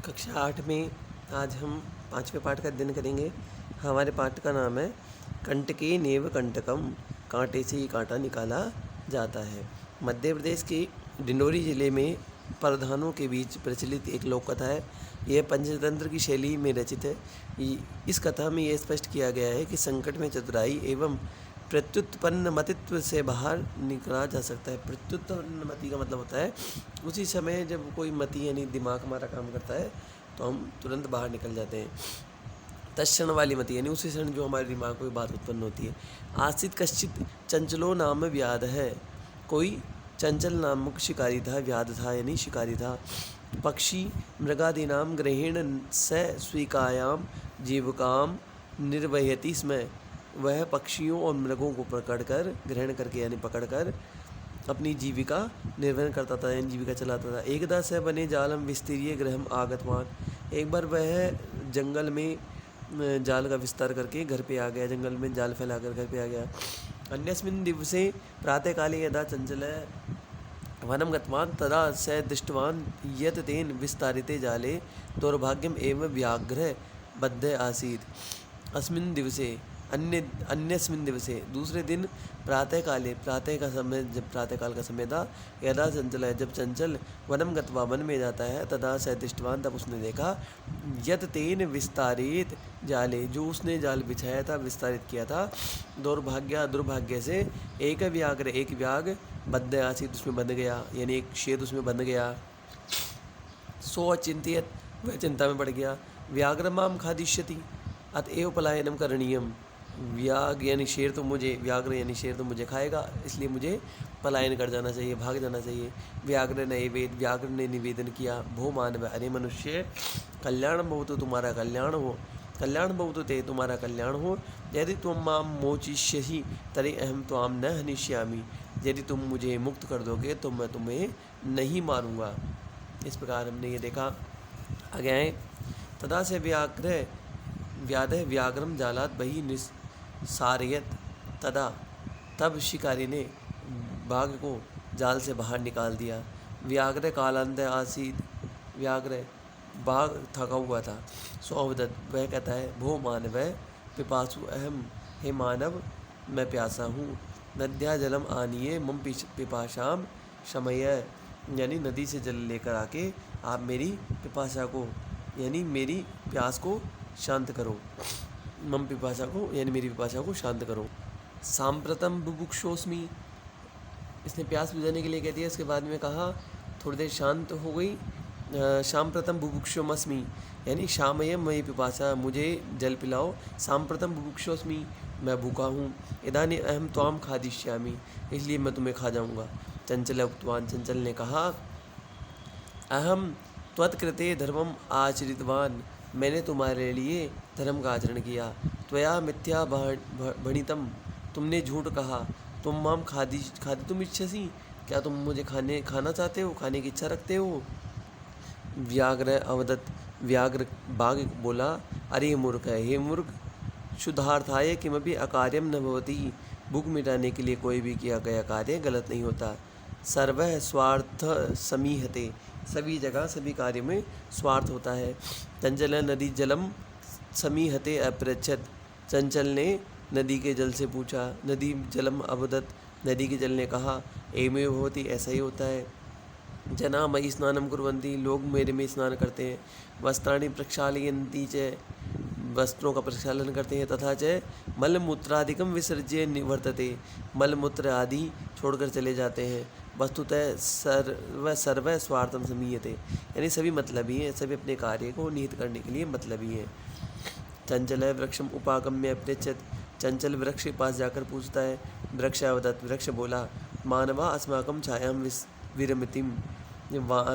कक्षा 8 में आज हम 5वें पाठ का अध्ययन करेंगे। हमारे पाठ का नाम है कंटके नेव कंटकम, कांटे से ही कांटा निकाला जाता है। मध्य प्रदेश के डिंडोरी जिले में प्रधानों के बीच प्रचलित एक लोक कथा है। यह पंचतंत्र की शैली में रचित है। इस कथा में यह स्पष्ट किया गया है कि संकट में चतुराई एवं प्रत्युत्पन्न मतित्व से बाहर निकला जा सकता है। प्रत्युत्पन्न मति का मतलब होता है उसी समय जब कोई मति यानी दिमाग हमारा काम करता है तो हम तुरंत बाहर निकल जाते हैं। तत्क्षण वाली मति यानी उसी क्षण जो हमारे दिमाग में बात उत्पन्न होती है। आसित कश्चित चंचलो नाम व्याध है, कोई चंचल नामक शिकारी था। व्याध था यानी शिकारी था। पक्षी मृगादीनाम ग्रहेण स स्वीकायाम जीवकाम निर्वहयति स्म, वह पक्षियों और मृगों को पकड़कर ग्रहण करके यानी पकड़कर अपनी जीविका निर्वहन करता था यानी जीविका चलाता था। एकदा स बने जालम विस्तीर्य गृहम आगतवान, एक बार वह जंगल में जाल का विस्तार करके घर पे आ गया, जंगल में जाल फैलाकर घर पे आ गया। अन्यस्मिन् दिवसे प्रातःकाले यदा चंचल वनम गतवान तदा स दृष्टवान यत तेन विस्तारिते जाले दौर्भाग्यम एवं व्याघ्र बद्ध आसीत्। अस्मिन् दिवसे अन्यस्मिन् दिवसे, दूसरे दिन प्रातःकाले, प्रातः का समय, जब प्रातःकाल का समय था, यदा चंचल है, जब चंचल वनम गत्वा वन में जाता है, तदा स दृष्टवान, तब उसने देखा यत तेन विस्तारित जाले, जो उसने जाल बिछाया था, विस्तारित किया था, दुर्भाग्य से एक व्याघ्र, एक व्याघ बद्ध आसीत, उसमें बंध गया यानी एक शेर उसमें बंध गया। सो अचिंतित, वह चिंता में पड़ गया। व्याघ्र माम खादिष्यति अतएव पलायनम करणीयम, व्याघ्र यानी शेर तो मुझे खाएगा, इसलिए मुझे पलायन कर जाना चाहिए, भाग जाना चाहिए। व्याघ्र ने निवेदन किया, भो मानव, अरे मनुष्य, कल्याण भवतु, तुम्हारा कल्याण हो, कल्याण भवतु ते, तुम्हारा कल्याण हो। यदि तुम माम मोचिष्यसि तर्हि अहम त्वाम न हनिष्यामि, यदि तुम मुझे मुक्त कर दोगे तो मैं तुम्हें नहीं मारूंगा। इस प्रकार हमने ये देखा। आगे आए, तदा से व्याध व्याघ्रम जालात बही निस्सारयत, तदा, तब शिकारी ने बाघ को जाल से बाहर निकाल दिया। व्याघ्र कालांत आसीद, व्याघ्र बाघ थका हुआ था। सौवदत, वह कहता है, भो मानव पिपासु अहम, हे मानव मैं प्यासा हूँ। नद्या जलम आनिए मम पिपाशाम शमय, यानी नदी से जल लेकर आके आप मेरी पिपासा को यानी मेरी प्यास को शांत करो। मम पिपासा को यानी मेरी पिपासा को शांत करो। सांप्रतम बुभुक्षोस्मि, इसने प्यास बुझाने के लिए कह दिया। इसके बाद में कहा, थोड़ी देर शांत हो गई। सांप्रतम बुभुक्षोमस्मि यानी शामयम मयि पिपासा, मुझे जल पिलाओ। सांप्रतम बुभुक्षोस्मि, मैं भूखा हूँ। इदानीं अहम त्वाम खादिष्यामि, इसलिए मैं तुम्हें खा जाऊँगा। चंचल उक्तवान, चंचल ने कहा, अहम त्वत्कृते धर्मम आचरितवान, मैंने तुम्हारे लिए धर्म का आचरण किया। त्वया मिथ्या भणितम, तुमने झूठ कहा। तुम माम खादितुम इच्छसि, क्या तुम मुझे खाना चाहते हो, खाने की इच्छा रखते हो। व्याघ्र अवदत, व्याघ्र बाघ बोला, अरे मूर्ख है, हे मूर्ख, शुद्धार्थाय किमपि अकार्यम न भवति, भूख मिटाने के लिए कोई भी किया गया कार्य गलत नहीं होता। सर्वः स्वार्थ समीहते, सभी जगह सभी कार्य में स्वार्थ होता है। चंचल नदी जलम समीहते अपृच्छत, चंचल ने नदी के जल से पूछा। नदी जलम अवदत, नदी के जल ने कहा, एवमेव भवति, ऐसा ही होता है। जना मयि स्नानम कुर्वन्ति, लोग मेरे में स्नान करते हैं। वस्त्राणि प्रक्षालयन्ति च, वस्त्रों का प्रक्षालन करते हैं। तथा च मलमूत्रादिकम विसर्ज्य निवर्तते, मलमूत्र आदि छोड़कर चले जाते हैं। वस्तुतः सर्व स्वार्थम समीयते, यानी सभी मतलबी हैं, सभी अपने कार्य को निहित करने के लिए मतलबी हैं। चंचल वृक्षम उपागम्य पृच्छत, चंचल वृक्ष के पास जाकर पूछता है। वृक्ष अवदत, वृक्ष बोला, मानवा अस्माकम छायाम विरमतिम,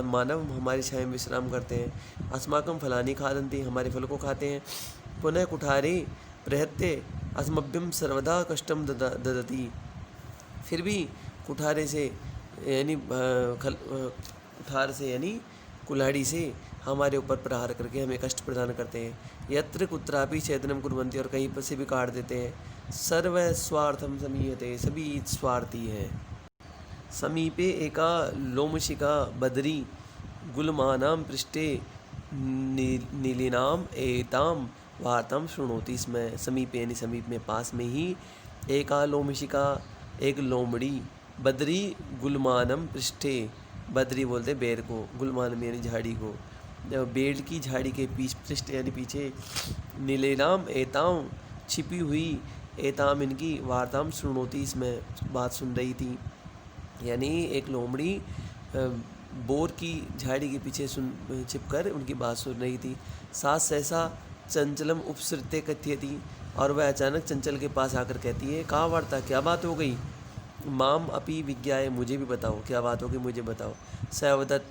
मानव हमारी छाया में विश्राम करते हैं। अस्माकम फलानी खादंती, हमारे फल को खाते हैं। पुनः कुठारे प्रहत्य अस्मभ्यम सर्वदा कष्टम ददती, फिर भी कुठारे से यानी कुठार से यानी कुल्हाड़ी से हमारे ऊपर प्रहार करके हमें कष्ट प्रदान करते हैं। यत्र कुत्रापि छेदनम कुर्वन्ति, और कहीं पर से भी काट देते हैं। सर्व स्वार्थम समीयते, सभी स्वार्थी हैं। समीपे एका लोमशिका बदरी गुलमानां पृष्ठे नीलिनाम एताम वार्ताम शृणोति स्म। समीपे यानी समीप में, पास में ही, एका लोमशिका एक लोमड़ी, बद्री गुलमानम पृष्ठे, बद्री बोलते बेर को, गुलमानम यानी झाड़ी को, बेल की झाड़ी के पृष्ठ यानी पीछे, नीलेनाम एताम छिपी हुई, एताम इनकी, वार्ताम शृणोति इसमें बात सुन रही थी। यानी एक लोमड़ी बोर की झाड़ी के पीछे छिपकर उनकी बात सुन रही थी। सास सहसा चंचलम उपसृत्य कथयति, और वह अचानक चंचल के पास आकर कहती है, कहाँ वार्ता, क्या बात हो गई? माम अपि विज्ञाय, मुझे भी बताओ, क्या बात हो गई मुझे बताओ। सवदत्त,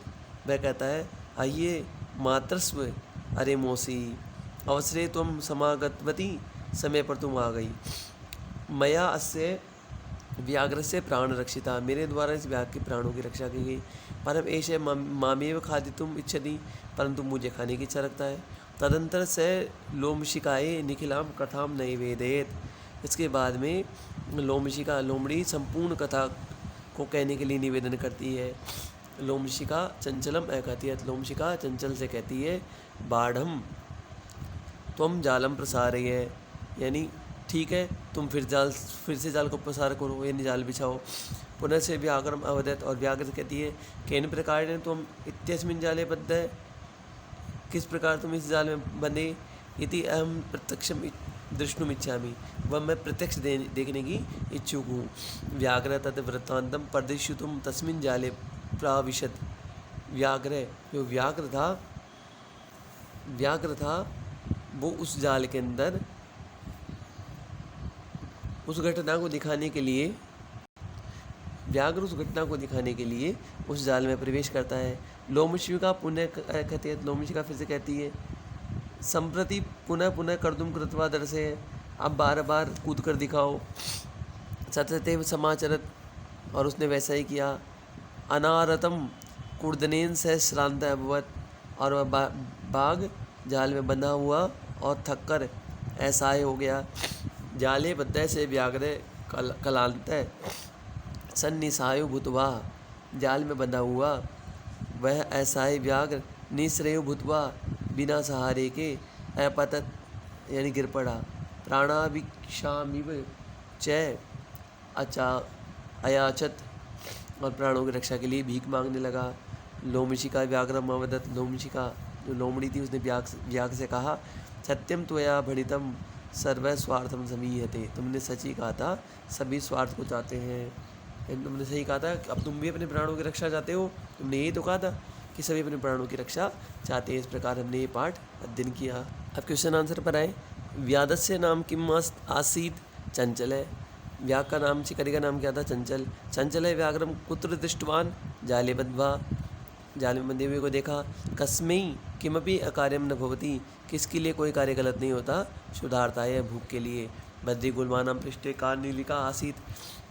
वह कहता है, आइए मातृस्व, अरे मौसी, अवसरे तुम समागतवती, समय पर तुम आ गई। मया अस्य व्याघ्र से प्राण रक्षिता, मेरे द्वारा इस व्याघ्र के प्राणों की रक्षा की गई। परम ऐसे मामेव खादितुम इच्छति, परंतु मुझे खाने की इच्छा रखता है। तदंतर से लोमशिकाए निखिलाम कथाम नैवेदयेत, इसके बाद में लोमशिका लोमड़ी संपूर्ण कथा को कहने के लिए निवेदन करती है। लोमशिका चंचलम कहती है, लोमशिका चंचल से कहती है, बाढ़म त्वम जालम प्रसारय, यानी ठीक है तुम फिर से जाल को प्रसार करो, यानी जाल बिछाओ। पुनः से व्याघ्रम अवदत, और व्याघ्र कहती है, केन प्रकार ने तुम इत्यस्मिन् जाले बद्ध है, किस प्रकार तुम इस जाल में बंधे। इति अहम प्रत्यक्षम दृष्टुम इच्छामि, वह मैं प्रत्यक्ष देखने की इच्छुक हूँ। व्याघ्र तत् वृत्तांतम प्रदर्शितुम तस्मिन् जाले प्राविशत, व्याघ्र जो व्याघ्र था वो उस जाल के अंदर उस घटना को दिखाने के लिए, व्याघ्र उस घटना को दिखाने के लिए उस जाल में प्रवेश करता है। लोमशिका पुनः कहती है, लोमशिका फिर से कहती है, संप्रति पुनः पुनः कर्दुम कृत्वा दर्शे, अब बार बार कूद कर दिखाओ। सततेव समाचरत, और उसने वैसा ही किया। अनारतम कुर्दनेन से श्रांत अभवत, और वह बाघ जाल में बंधा हुआ और थककर असहाय हो गया। जाले बद्ध से व्याघ्र कलांत सन्निसायो भूतवा, जाल में बंधा हुआ वह असहाय व्याघ्र निश्रेय भूतवा, बिना सहारे के अपतत यानी गिर पड़ा। प्राणाभिक्षामिव च अयाचत, और प्राणों की रक्षा के लिए भीख मांगने लगा। लोमशिका व्याघ्रम अवदत, लोमशिका जो लोमड़ी थी उसने व्याघ्र से कहा, सत्यम त्वया भणितम सर्व स्वार्थम समीहते, तुमने सच ही कहा था, सभी स्वार्थ को चाहते हैं। तुमने सही कहा था, अब तुम भी अपने प्राणों की रक्षा चाहते हो, तुमने यही तो कहा था कि सभी अपने प्राणों की रक्षा चाहते हैं। इस प्रकार हमने ये पाठ अध्ययन किया। अब क्वेश्चन आंसर पर आए। व्याधस्य नाम किम आसीत, चंचल है। व्याघ का नाम, शिकारी का नाम क्या था? चंचल। चंचल है व्याघ्रम कुत्र दृष्टवान, जाले बद्ध्वा, जाल में बंधे हुए को देखा। कस्मै किमपि अकार्यम न भवति, किसके लिए कोई कार्य गलत नहीं होता, सुधारता है भूख के लिए। बद्री गुलमानम पृष्ठे का नीलिका आसीत,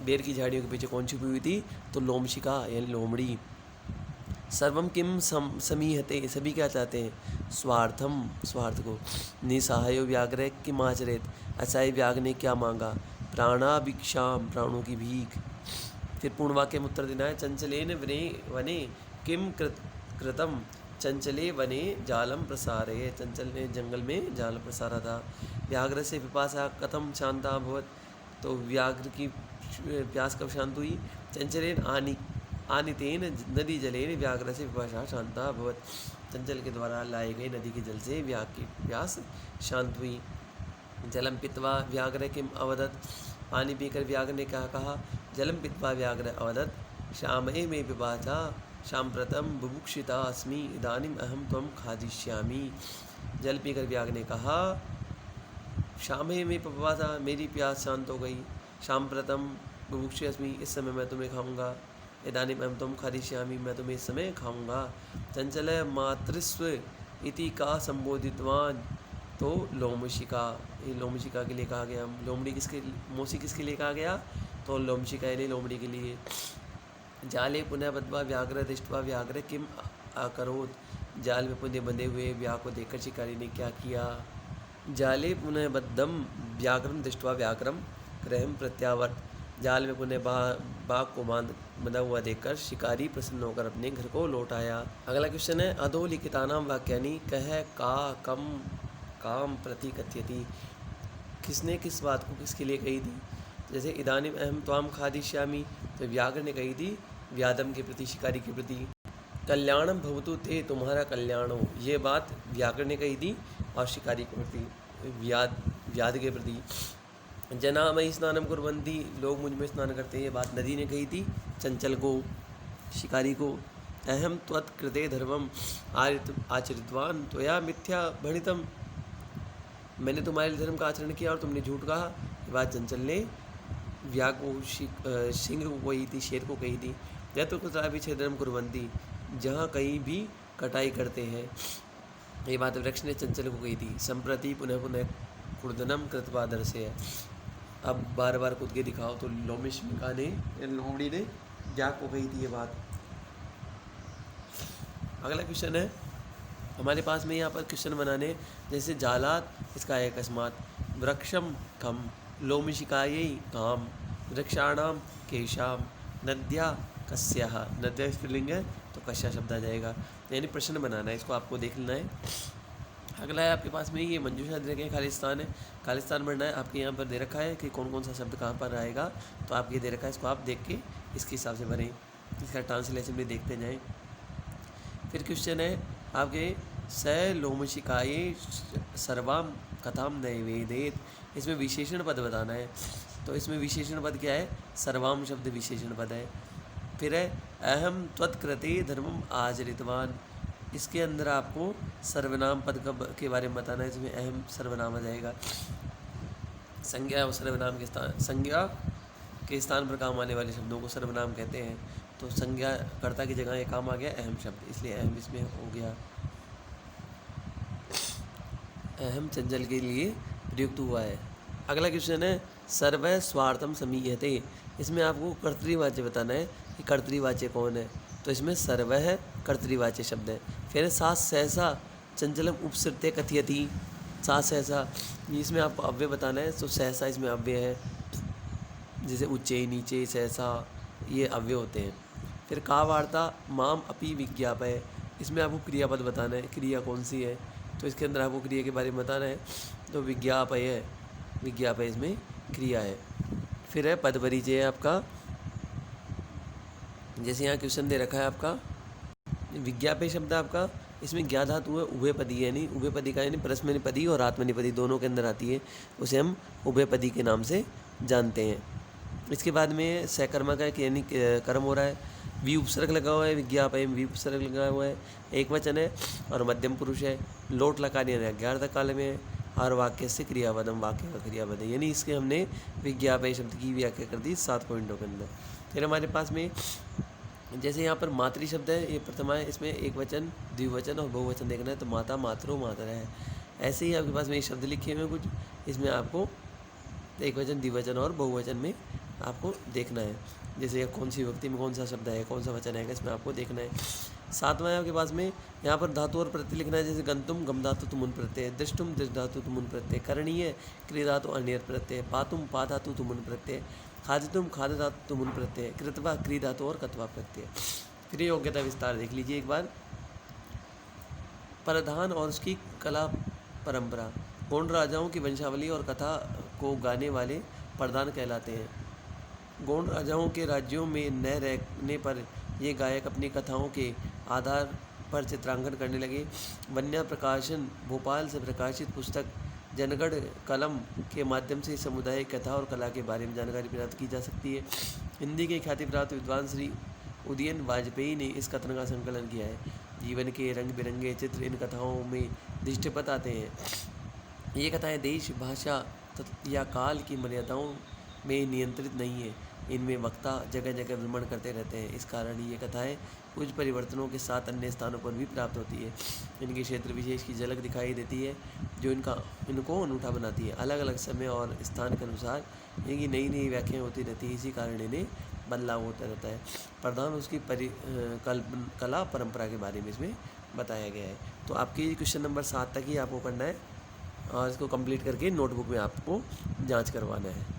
बेर की झाड़ियों के पीछे कौन छुपी हुई थी? तो लोमशिका यानी लोमड़ी। सर्वम किम समीहते, सभी क्या चाहते हैं? स्वार्थम, स्वार्थ को। निसहायो व्याघ्र किम आचरेत, असहाय व्याघ्र ने क्या मांगा? प्राणाभिक्षाम, प्राणों की भीख। फिर पूर्ण वाक्य में उत्तर देना है। चंचलेन वने किम कृतम, चंचले वने जालम प्रसारय, चंचल ने जंगल में जाल प्रसारा था। व्याघ्र से पिपासा कथम शांता अभवत, तो व्याघ्र की प्यास कब शांत हुई? चंचलेन आनितेन नदी जलेन व्याघ्र से पिपासा शांता अभवत, चंचल के द्वारा लाए गए नदी के जल से व्याघ्र की प्यास शांत हुई। जलम पित्वा व्याघ्र किम अवदत, पानी पीकर व्याघ्र ने क्या कहा? जलम पित्वा व्याघ्र अवदत, श्यामहे में पिपासा शाम्प्रतम बुभुक्षिता अस्मि, इदानीम अहम त्वम खादिष्यामि। जल पीकर व्याघ्र ने कहा, श्यामहे में पिपासा, मेरी प्यास शांत हो गई। शाम्प्रतम बुभुक्षि अस्मि, इस समय मैं तुम्हें खाऊंगा। इदानीम अहम त्वम खादिष्यामि, मैं तुम्हें इस समय खाऊंगा। चंचल मातृस्व इति का संबोधितवान, तो लोमशिका, ये लोमशिका के लिए कहा गया। लोमड़ी किसके, मौसी किसके लिए कहा गया? तो लोमशिका यानी लोमड़ी के लिए। जाले पुनः बद्ध्वा व्याघ्र दृष्ट्वा व्याघ्र किम अकरोत्, जाल में पुनः बंधे हुए व्याघ्र को देखकर शिकारी ने क्या किया? जाले पुनः बद्धम व्याघ्रम दृष्ट्वा व्याघ्रम गृहम प्रत्यावर्त, जाल में पुनः बाघ को बंधा हुआ देखकर शिकारी प्रसन्न होकर अपने घर को लौट आया। अगला क्वेश्चन है अधोलिखितानां वाक्यानि कह का कम काम प्रति कथयति। किसने किस बात को किसके लिए कही थी? जैसे इदानीम अहम त्वाम खादिष्यामि, तो व्याघ्र ने कही थी व्याधम के प्रति, शिकारी के प्रति। कल्याणम भवतु ते, तुम्हारा कल्याण हो, ये बात व्याघ्र ने कही थी और शिकारी के प्रति, व्याध के प्रति। जना मयि स्नानम कुर्वन्ति, लोग मुझ में स्नान करते हैं, ये बात नदी ने कही थी चंचल को, शिकारी को। अहम त्वत्कृते धर्मम आचरितवान त्वया मिथ्या भणितम, मैंने तुम्हारे लिए धर्म का आचरण किया और तुमने झूठ कहा, ये बात चंचल ने व्याघ्र को, सिंह को कही थी, शेर को कही थी। यत्र कुत्रापि छेदनम कुर्वन्ति, जहाँ कहीं भी कटाई करते हैं, ये बात वृक्ष ने चंचल को कही थी। संप्रति पुनः पुनः कुर्दनम कृत्वा दर्शय, अब बार बार कूद के दिखाओ, तो लोमशिका ने, लोमड़ी ने व्याघ्र को कही थी ये बात। अगला क्वेश्चन है हमारे पास में यहाँ पर क्वेश्चन बनाने, जैसे जालात, इसका है अकस्मात, वृक्षम कम, लोमशिकायै काम, वृक्षाणाम केशाम, नद्या कस्याः, नद्या स्त्रीलिंग है तो कस्या शब्द आ जाएगा, यानी प्रश्न बनाना है, इसको आपको देख लेना है। अगला है आपके पास में ये मंजूषा दे रखे हैं, खालिस्तान है, खालिस्तान बनना है, आपके यहाँ पर दे रखा है कि कौन कौन सा शब्द कहाँ पर आएगा, तो आपके दे रखा है, इसको आप देख के इसके हिसाब से भरें, इसका ट्रांसलेशन भी देखते जाएँ। फिर क्वेश्चन है आपके स लोमशिकाये सर्वाम कथाम नैवेदेत, इसमें विशेषण पद बताना है, तो इसमें विशेषण पद क्या है? सर्वाम शब्द विशेषण पद है। फिर है अहम त्वत्कृते धर्मम आचरितवान, इसके अंदर आपको सर्वनाम पद के बारे में बताना है, इसमें अहम सर्वनाम आ जाएगा। संज्ञा और सर्वनाम के स्थान, संज्ञा के स्थान पर काम आने वाले शब्दों को सर्वनाम कहते हैं, तो संज्ञा कर्ता की जगह ये काम आ गया अहम शब्द, इसलिए अहम इसमें हो गया। अहम चंचल के लिए प्रयुक्त हुआ है। अगला क्वेश्चन है सर्व स्वार्थम समीयते, इसमें आपको कर्तृवाच्य बताना है कि कर्तृवाच्य कौन है, तो इसमें सर्व है कर्तृवाच्य शब्द है। फिर सात सहसा चंचलम उपसृत्य कथयति, सात सहसा, इसमें आपको अव्यय बताना है, तो सहसा इसमें अव्यय है, जैसे ऊंचे नीचे सहसा ये अव्यय होते हैं। फिर का वार्ता माम अपि विज्ञापय, इसमें आपको क्रियापद बताना है, क्रिया कौन सी है, तो इसके अंदर आपको क्रिया के बारे में बताना है, तो विज्ञापय है, विज्ञापय इसमें क्रिया है। फिर है पद परिचय आपका, जैसे यहाँ क्वेश्चन दे रखा है आपका विज्ञापय शब्द आपका, इसमें ज्ञा धातु है, उभयपदी है, यानी उभयपदी का यानी परस्मैपदी और आत्मनेपदी दोनों के अंदर आती है, उसे हम उभयपदी के नाम से जानते हैं। इसके बाद में सकर्मा का यानी कर्म हो रहा है, वी उपसर्ग लगा हुआ है, विज्ञापय में वी उपसर्ग लगा हुआ है, एक वचन है और मध्यम पुरुष है, लोट लकार यानी अज्ञार्थ काल में है, और वाक्य से क्रियापदम, वाक्य का क्रियापद है, यानी इसके हमने विज्ञापय शब्द की व्याख्या कर दी 7 पॉइंटों के अंदर। फिर हमारे पास में जैसे यहाँ पर मातृ शब्द है, ये प्रथमा है, इसमें एक वचन द्विवचन और बहुवचन देखना है, तो माता मातरो मातरा है। ऐसे ही आपके पास में ये शब्द लिखे हुए हैं कुछ, इसमें आपको एक वचन द्विवचन और बहुवचन में आपको देखना है, जैसे कौन सी विभक्ति में कौन सा शब्द है, कौन सा वचन है, इसमें आपको देखना है। सातवां है आपके पास में यहाँ पर धातु और प्रत्यय लिखना है, जैसे गंतुम गम धातु तुमुन प्रत्यय, दृष्टुम दृष्ट धातु तुमुन प्रत्यय, करणीय क्रिय धातु अनियर प्रत्यय, पातुम पा धातु तुमुन प्रत्यय, खादितुम खाद धातु तुमुन प्रत्यय, कृतवा क्रिय धातु और कत्वा प्रत्यय। फिर योग्यता विस्तार देख लीजिए एक बार। प्रधान और उसकी कला परंपरा, गौंड राजाओं की वंशावली और कथा को गाने वाले प्रधान कहलाते हैं। गौंड राजाओं के राज्यों में न रहने पर ये गायक अपनी कथाओं के आधार पर चित्रांकन करने लगे। वन्या प्रकाशन भोपाल से प्रकाशित पुस्तक जनगढ़ कलम के माध्यम से समुदाय कथा और कला के बारे में जानकारी प्राप्त की जा सकती है। हिंदी के ख्याति प्राप्त विद्वान श्री उदयन वाजपेयी ने इस कथन का संकलन किया है। जीवन के रंग बिरंगे चित्र इन कथाओं में दृष्टिपत आते हैं। ये कथाएं देश भाषा या काल की मर्यादाओं में नियंत्रित नहीं है, इनमें वक्ता जगह जगह भ्रमण करते रहते हैं। इस कारण ये कथाएं कुछ परिवर्तनों के साथ अन्य स्थानों पर भी प्राप्त होती है। इनके क्षेत्र विशेष की झलक दिखाई देती है जो इनको अनूठा बनाती है। अलग अलग समय और स्थान के अनुसार इनकी नई नई व्याख्याएँ होती रहती है, इसी कारण इन्हें बदलाव होता रहता है। प्रधान उसकी कला परंपरा के बारे में इसमें बताया गया है। तो आपकी क्वेश्चन नंबर 7 तक ही आपको करना है और इसको कंप्लीट करके नोटबुक में आपको जांच करवाना है।